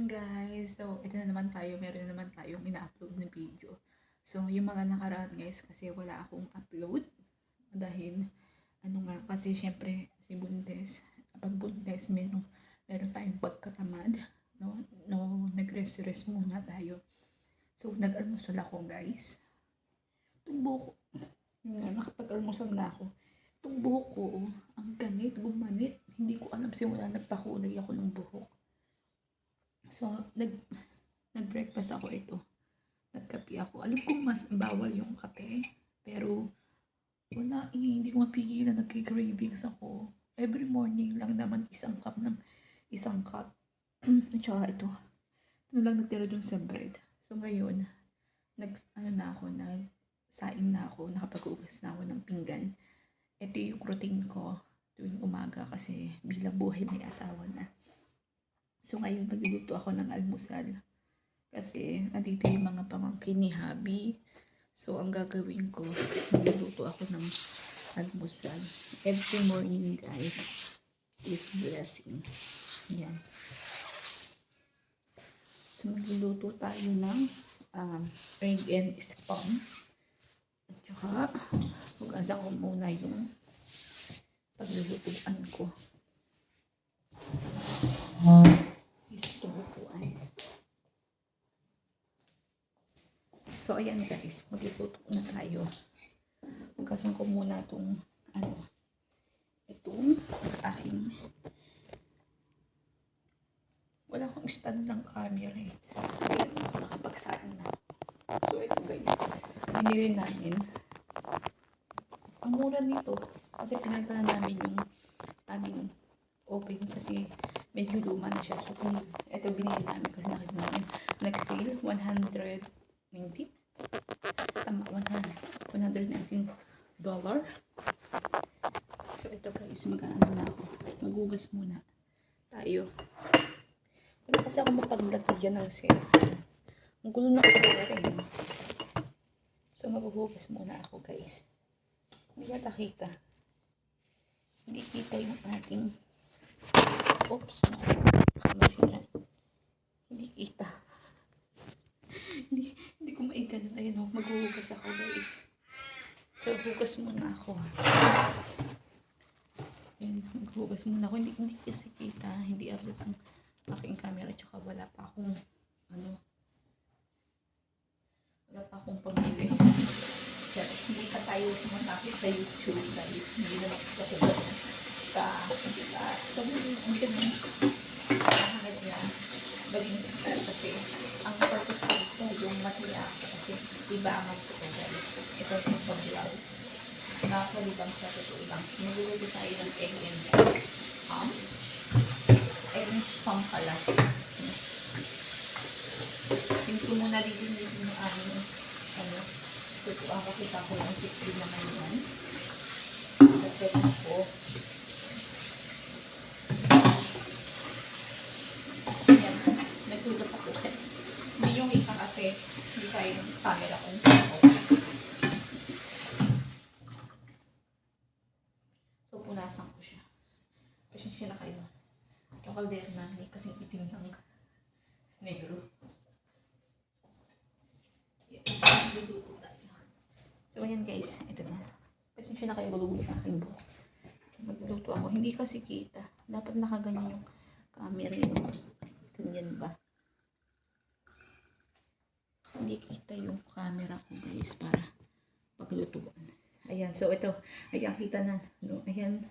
guys. So, ito na naman tayo. Meron na naman tayong ina-upload na video. So, yung mga nakaraan guys, kasi wala akong upload. Dahil, kasi syempre, si Buntes, pag Buntes, meron tayong pagkatamad. Nag-rest muna tayo. So, nag-almusal ako guys. Itong buhok, nakapag-almusal na ako. Itong buhok ko, ang ganit, gumanit. Hindi ko alam simula nagpakulay ako ng buhok. So, nag-breakfast ako ito. Nagkape ako. Alam ko mas bawal yung kape. Pero, wala hindi ko mapigilan. Nagki-cravings ako. Every morning lang naman isang cup. At saka ito. Ito lang natira dun sa bread. So, ngayon, nagsaing na ako. Nakapag-ugas na ako ng pinggan. Ito yung routine ko tuwing umaga kasi bilang buhay may asawa na. So ngayon magluluto ako ng almusal kasi andito yung mga pamangkin ni Habi. So ang gagawin ko, magluluto ako ng almusal. Every morning guys is blessing. Yan. So magluluto tayo ng egg and spam. At saka hugasan ko muna yung paglulutuan ko. So, ayan guys, magluluto na tayo. Hugasan ko muna itong, itong aking, wala akong stand ng camera eh. Kaya nakapagsain na. So, ito guys, binili namin. Ang mura nito, kasi pinagta na namin yung aming oven kasi medyo luma na siya. So, ito binili namin kasi nakita namin nag-sale, 119. Tama, $119. So, ito guys, mag-aano na ako. Maghugas muna tayo. Wala kasi ako mapaglagyan ng cellphone. Ang gulo na ako rin. So, maghuhugas muna ako guys. Hindi yata kita. Hindi kita yung ating oops. Masira. Hindi kita. Hindi ko maigan. Ayun o, maghuhugas ako guys. So, hugas muna ako. Ayun, maghuhugas muna ako. Hindi kasi kita. Hindi abot ang aking camera. Tsaka wala pa akong pamili. Hindi pa tayo sumasakit sa YouTube dahil hindi na makikasulat hindi ka naman kahit na maging sikat kasi ang purpose ko ito yung masaya ako kasi ibangan ko guys. Ito yung pag-vlog. Nakakalibang sa totoo lang. Naguluto tayo ng egg and spam. Egg and spam pala. Yung ko muna lilinisin yung tutuan ko kita ko yung sikli naman yan. Kasi ako yan, nagtulog ako guys. Hindi yung ika kasi hindi tayo yung camera kung so punasan ko siya. Pasensya na kayo. Yung kaldera na hindi kasing itim ng negro. Luluto tayo. So ayan guys, ito na. Pasensya na kayo, gulugo yung aking buhok. Magluluto ako. Hindi kasi kita. Dapat nakaganyan yung camera yung ganyan ba? Hindi kita yung camera ko guys para paglutuan. Ayan, so ito. Ayan, kita na. No, ayan.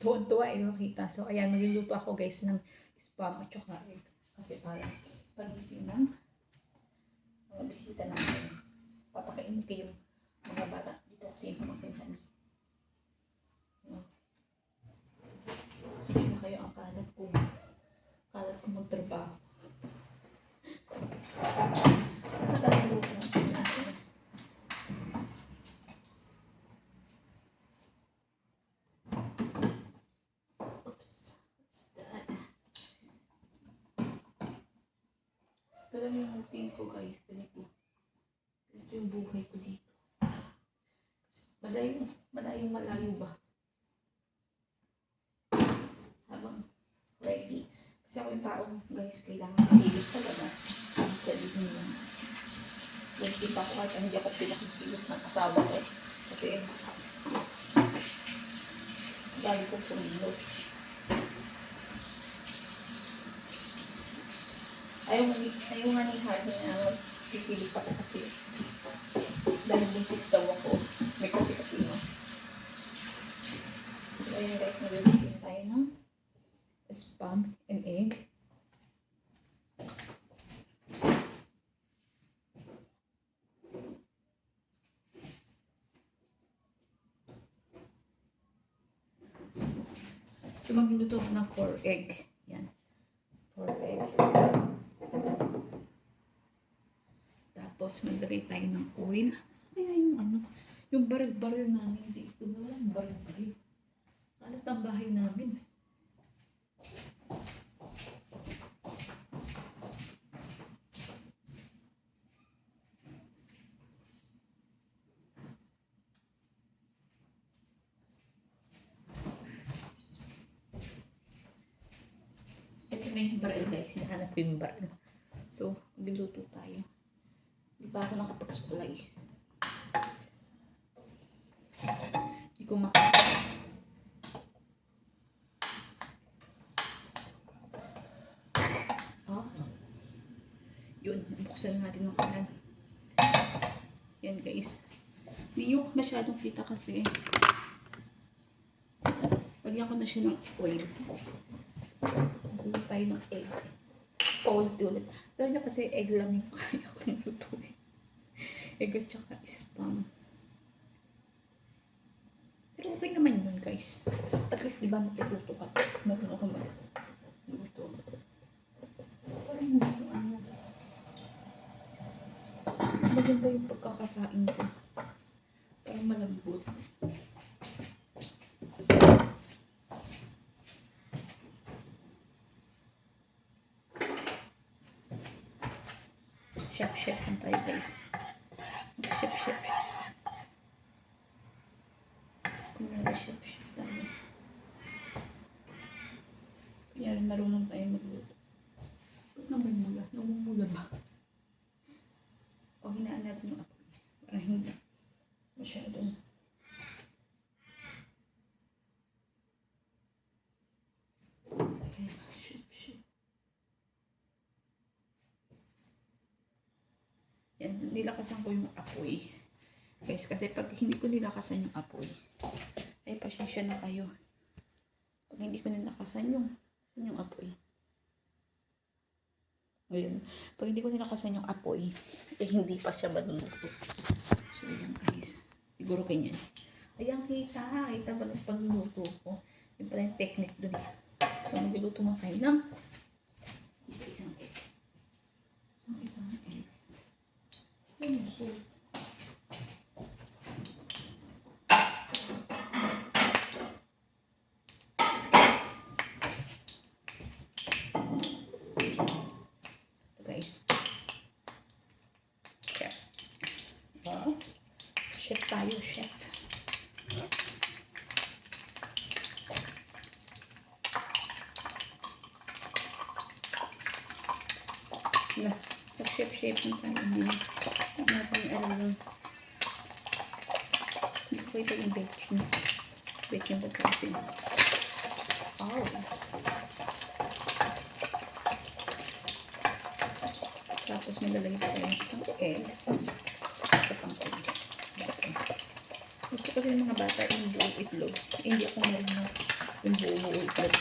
Tuwan-tuwa eh, makita. So ayan, magluluto ako guys ng spam at saka egg. Kasi para pagising ng mga bisita natin. Papakainin ko yung mga bata. Dito kasi yung pamangkin. Hindi na kayo ang kalat ko magtrabaho. Oops. What's that? Ito lang yung routine ko guys. Ganito yung buhay ko dito. Malayong ba? Habang ready. Kasi ako yung taong, guys, kailangan kilos talaga. Sabihin mo. Buntis ako at hindi ako pinakikilos ng asawa ko. Kasi, lagi ko pumilos. Ayaw nga ni Harvey na kikilos ako kasi dahil buntis daw ako. May kasi no. So, ayun guys, nag-release tayo ng spam and egg. So, magluluto ko ng 4 egg. Yan. 4 egg. Tapos, maglagay tayo ng oil. Saan kaya yung ano? Yung baril-baril namin dito. Walang baril-baril. Kalat ang bahay namin. Ito na yung baril guys. Hinahanap ko yung baril. So, magluluto tayo. Hindi pa ako nakapag-supply. Hindi ko yun, buksan natin ng kanan. Yan guys. Hindi yung masyadong kita kasi lagyan ko na siya ng oil. Lagyan tayo ng egg. Ulit. Dahil nyo kasi egg lang yung kaya kong lutuin. Egg at saka spam. Pero okay naman yun guys. At least diba natututo ka. Marunong ka magluto. Parang hindi yung ano. Maganda yung pagkakasain ko. Parang malambot. Chef lang tayo guys. Chef. Kunyari chef tayo. Kunyari marunong tayo magluto. Ba't namumula? Namumula ba? O hinaan natin yung apoy. Parang hindi masyadong. Okay, chef. Yan, nilakasan ko yung apoy. Guys, kasi pag hindi ko nilakasan yung apoy, ay pasensya na kayo. Pag hindi ko nilakasan yung apoy. Ngayon, pag hindi ko nilakasan yung apoy, eh hindi pa siya maluluto. So, yan guys. Siguro ganyan. Ayan, kita ba ng pagluluto ko? Yung pala yung technique dun. So, nagluluto mo tayo ng isa-isang egg. Isang egg. Saan yung soup? Chef tayo, chef. Nag-chef na tayo. Hindi natin alam. Hindi ko ito yung baking. Baking ko kasi. Oh. Tapos malalagay tayo ng isang egg. Sa pangkog. Gusto ko rin mga bata yung buong itlog. Hindi ako marunong yung buong itlog.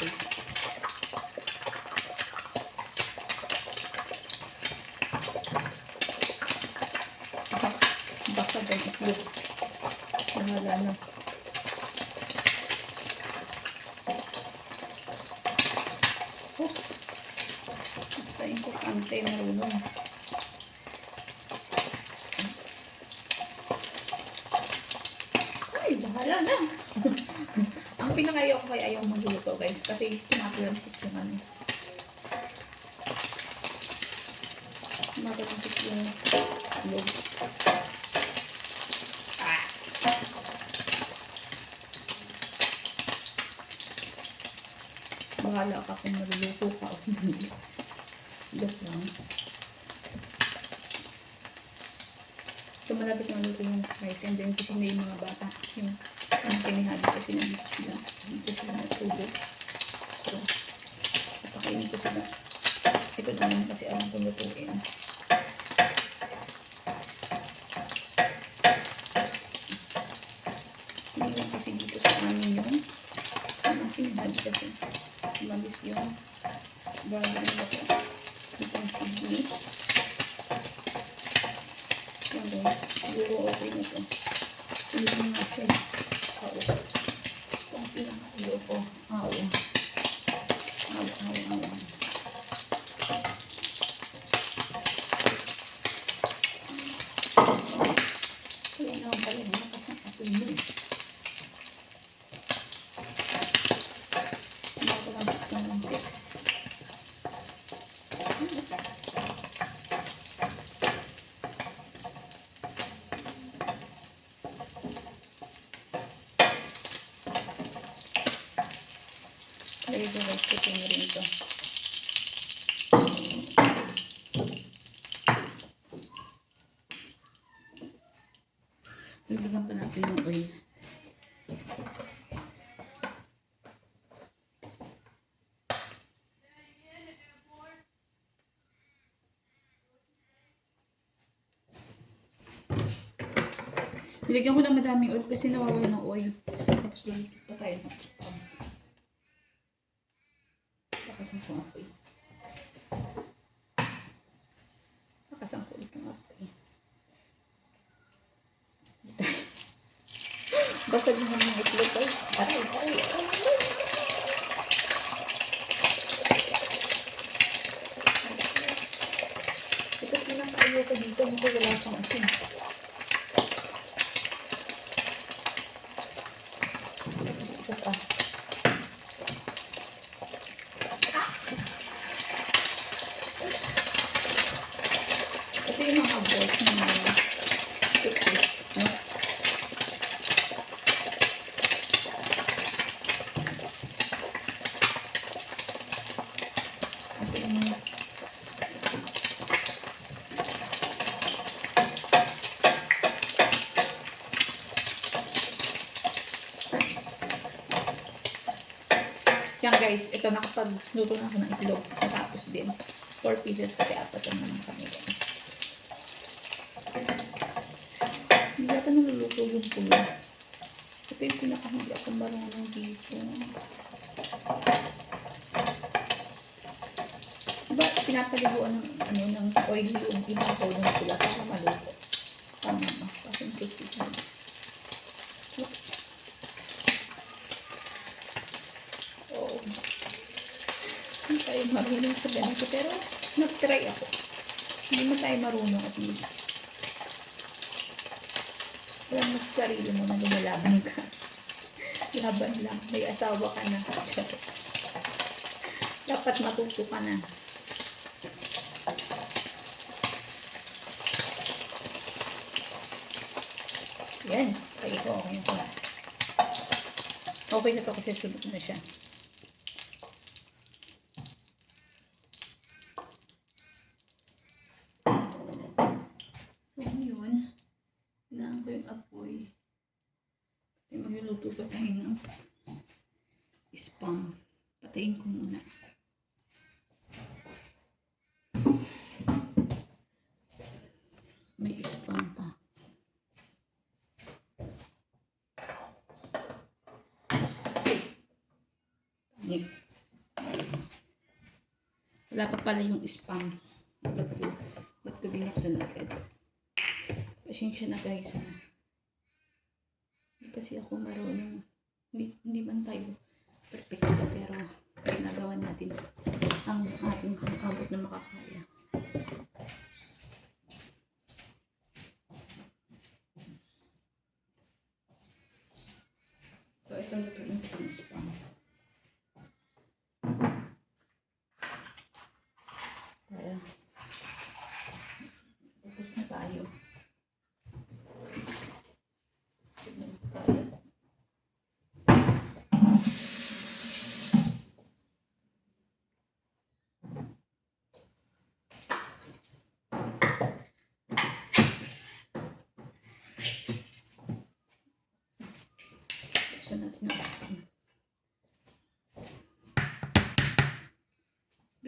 Baka ba yung itlog? Nahala na. Oops! Basta importante marunong. Bahala na. Ang pinakayaw ko kaya ayaw magluto guys kasi tumatalansik yung ano. Tumatalansik yung log. bahala ka kung maluluto ka o hindi. Look lang. So, malapit na luto yung rice. And then, kasi na yung mga bata. Yung kinihali kasi nandito sila. Dito sila natulog. So, napakainin ko sila. Ito naman kasi alam kong lutuin. Hindi lang kasi dito sa amin yung kinihali kasi. Mabis yung bago na ito. Itong sibli. Yan guys, siguro okay na ito. Hindi ko nga siya. Aw. Itong pinakalo ko. Aw. Aw, aw, aw. Kaya naman pala nakasang ako yun. Hindi ko lang buksan ng sip. Lagay ko guys, kutin rin ito. Nagdagan pa natin yung oil. Nilagyan ko ng madaming oil kasi nawawala ng oil. Tapos doon pa tayo ng spam. Pakasan ko ako eh. Pakasan ko ulit ng ako eh. Basag naman ng itlog ay. Aray, aray, aray. Ito pinakayo ko dito. Hindi wala siyang asin. Isa pa. Ito yung mga balls na mga cookies. No? Ito yung mga yan guys, ito nakapagluto na ako ng itlog. Natapos din. 4 pieces kasi 4 naman kami guys. Hindi ata naluluto yung pulo. Ito yung pinakahindi akong marunong dito. Diba pinapaliguan ng oil yung ibabaw ng pula para maluto. Tama ba? Kasi tasty na. Oops. Oh. Hindi tayo marunong sa ganito pero nag-try ako. Hindi mo tayo marunong at least. Alam mo sa sarili mo na lumalaban ka. Laban lang. May asawa ka na. Dapat matuto ka na. Yan. Kaya ko okay na pala. Okay na to kasi sunod na siya. So, yun. Hinaan ko yung apoy. Kasi magluluto pa tayo ng spam. Patayin ko muna. May spam pa. Wala pa pala yung spam. Ba't ko binuksan agad? Pasensya na guys. Hindi kasi ako marunong. Hindi man tayo perfecto pero ginagawa natin ang ating abot na makakaya. So ito lutuin ko yung spam. Para tapos na tayo.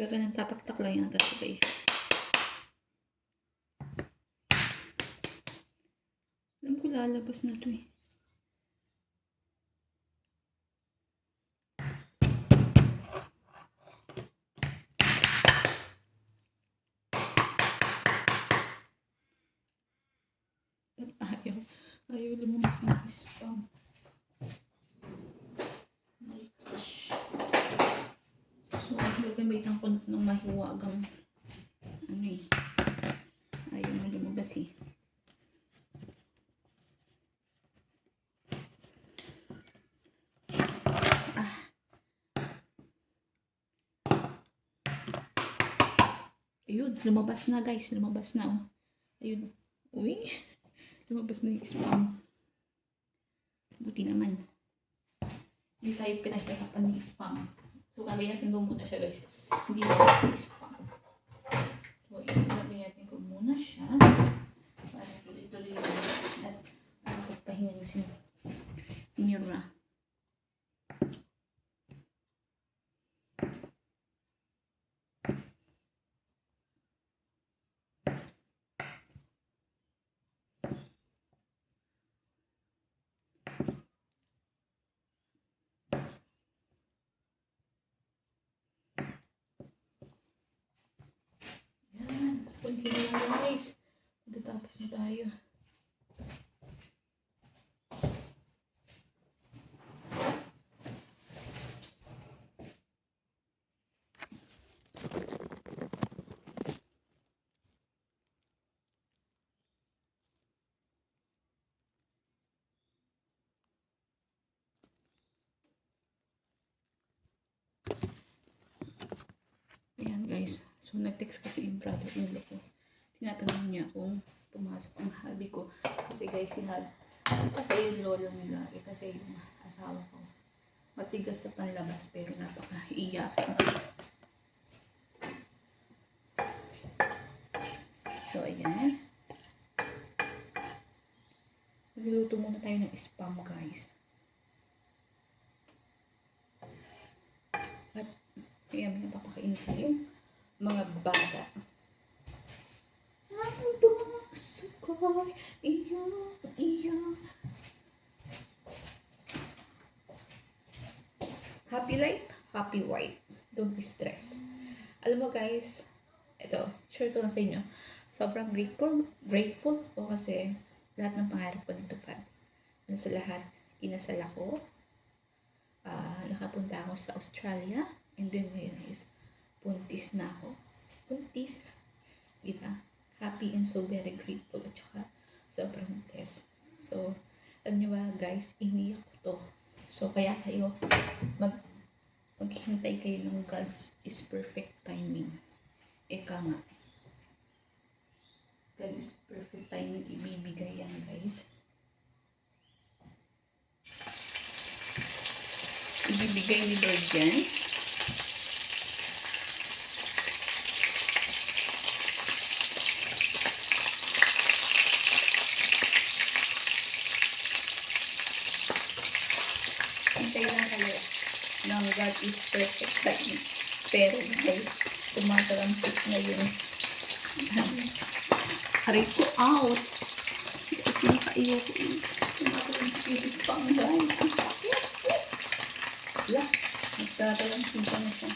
Gaganang tatak-tak lang yata siya guys. Alam ko lalabas na to eh. At ayaw lumabas ng spam. My gosh. So, gagamitan ko na ito ng mahiwagang ano eh. Ayaw na lumabas eh. Ayun, lumabas na guys. Lumabas na oh. Ayun. Uy. Lumabas na yung spam. Buti naman. Hindi tayo pinaghirapan ng spam. So, kagay natin doon muna siya guys. Hindi na si spam. So, ilagay natin ko muna siya. Para tuloy-tuloy at pagpahinga na si Mira. Kunti na lang guys. Tatapos na tayo. Ayan guys. So nag-text kasi yung brother-in-law ko. Tinatanong niya kung pumasok ang hubby ko. Kasi guys, kasi yung lolo nila, kasi yung asawa ko. Matigas sa panlabas pero napaka-iyak. So, ayan. Magluluto muna tayo ng spam guys. At, ayan, napapakain ko yung mga bata. Sukay, iya. Happy life, happy wife. Don't be stressed. Alam mo guys, ito, share ko lang sa inyo. Sobrang grateful ko kasi lahat ng pangarap ko natupad. Sa lahat, kinasal ako. Nakapunta ako sa Australia. And then ngayon is, buntis na ako. Buntis. Diba? Happy and so very grateful at saka sobrang test. So, alam nyo ba guys, iniyak ko to. So, kaya kayo maghintay kayo ng God's is perfect timing. Eka nga. God is perfect timing, ibibigay yan guys. Ibibigay ni Lord yan. Hintay lang kayo ng God is perfect timing. Pero guys, tumatalampit na yun. Aray ko, ouch! Pinakaiyo ko eh. Tumatalampit yung pang guys. Yeah, nagtatalampit na siya.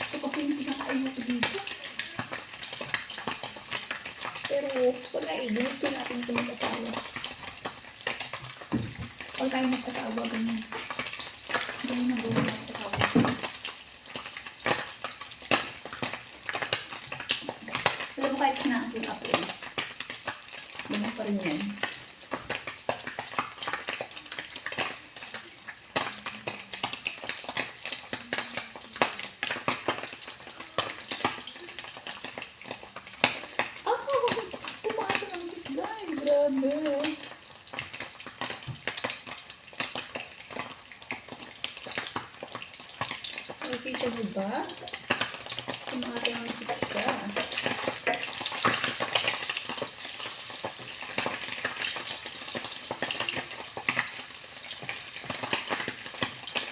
So kasi yung pinakaiyo ko dito. Pero wala eh, gusto natin ito magkasala. Huwag tayo magkatawa ganyan. Ganyan na gawin magkatawa. Alam mo kahit sinaasin ako eh. Ganyan pa rin yan. Pumasok ang siglay. Grabe. Nakikita mo ba? Tumatay ang sitka.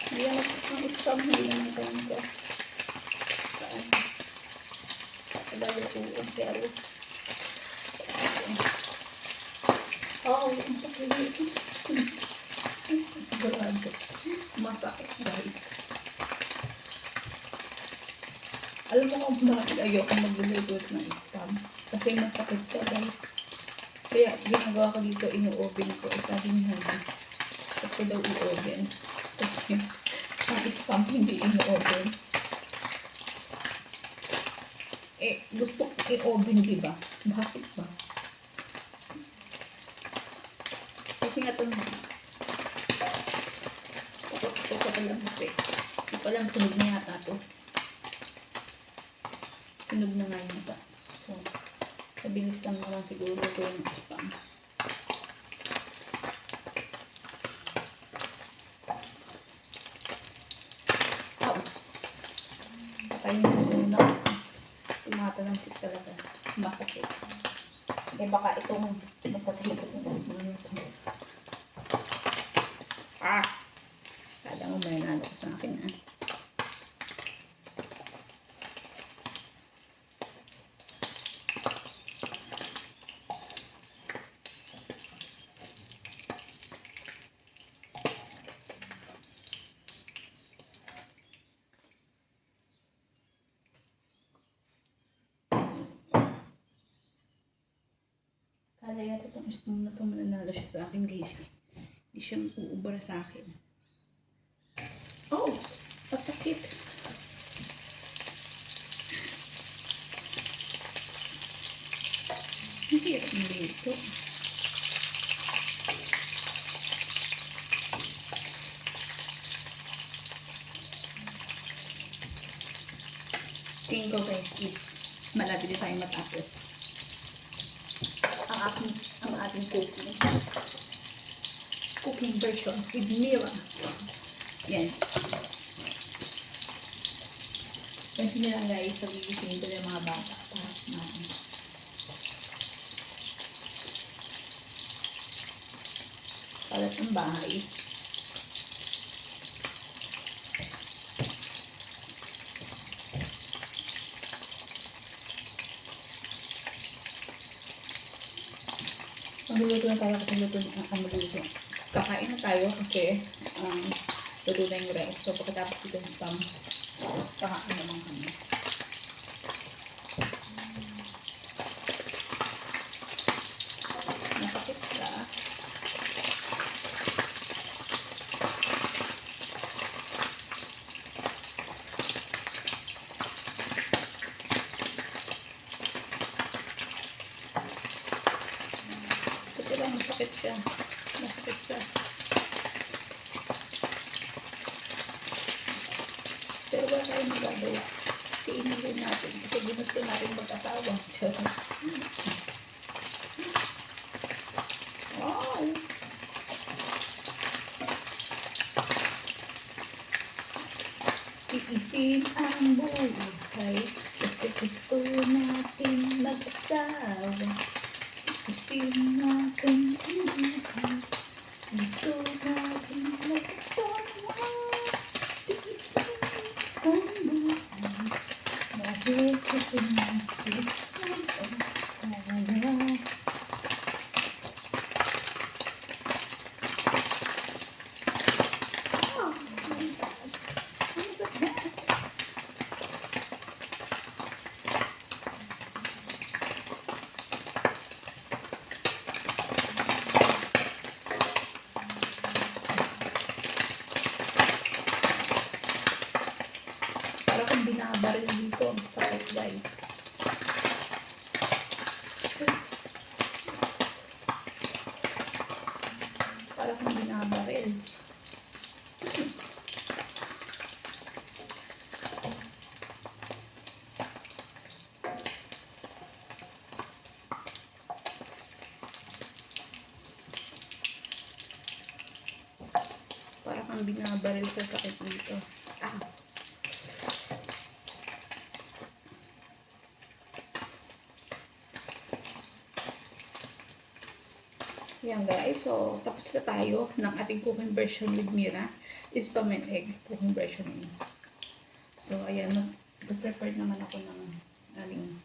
Hindi yan ang isang hindi naman ko. Lalaluin pero ang sakit. Grabe. Masakit guys. Alam mo kung bakit ayoko magluluto ng spam? Kasi masakit ka guys. Kaya ginagawa ko dito, ino-oven ko. Sabi ni Honey, huwag ko daw i-oven. Kasi ang spam hindi ino-oven. Gusto ko i-oven, diba? Bakit ba? Kasi nga itong takot ko sa kalamansi. Hindi pa lang, sunog na yata ito. Sunog na nga yun ito. So, mabilis lang naman siguro ito yung spam. Patayin mo muna kasi tumatalamsik talaga. Masakit. Baka itong napatay ko itong Kala mo may nalo ko sa akin Kala yata itong spoon na ito mananalo siya sa akin guys. Hindi siya uubara sa akin. Oh! Patakit! Ang hirap na dito. Tingin ko guys is malapit na tayo matapos. Ang ating cooking version with Mira. Yan. Yan sila guys, sabihin ko ng mga bata. Palat ng bahay. Magluluto na tayo kasi magluluto. Kakain na tayo kasi luto na yung rice. So pagkatapos ito yung kakain naman kami. Masakit ka. Masakit siya. Masakit siya. Pero wala tayong magagawa. Kainin din natin. Kasi ginusto natin mag-asawa. Wow! Iisin ang buhay. Kasi gusto natin mag-asawa. Isin natin buhay. Gusto natin mag-asawa. Isin ang buhay. Dahil gusto natin mag-asawa. Binabaril dito ang sakit guys. Para kung binabaril. Para kang binabaril sa sakit dito. Yan guys, so tapos na tayo ng ating cooking version with Mira. Spam and egg cooking version. So ayan, nag-prepare naman ako ng aming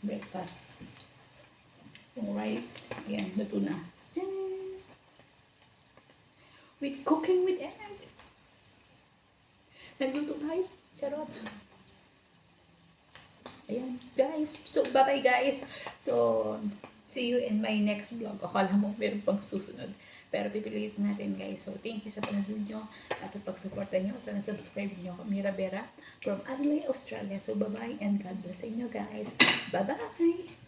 breakfast. Yung rice, ayan, luto na. Tcharam! With cooking with egg. Nagluto tayo. Charot. Ayan, guys. So, bye-bye, guys. So, see you in my next vlog. Akala mo, meron pang susunod. Pero pipilitin natin, guys. So, thank you sa panonood nyo at pag-suporta nyo. Sana subscribe nyo ako, Mira Vera from Adelaide, Australia. So, bye-bye and God bless sa inyo, guys. Bye-bye!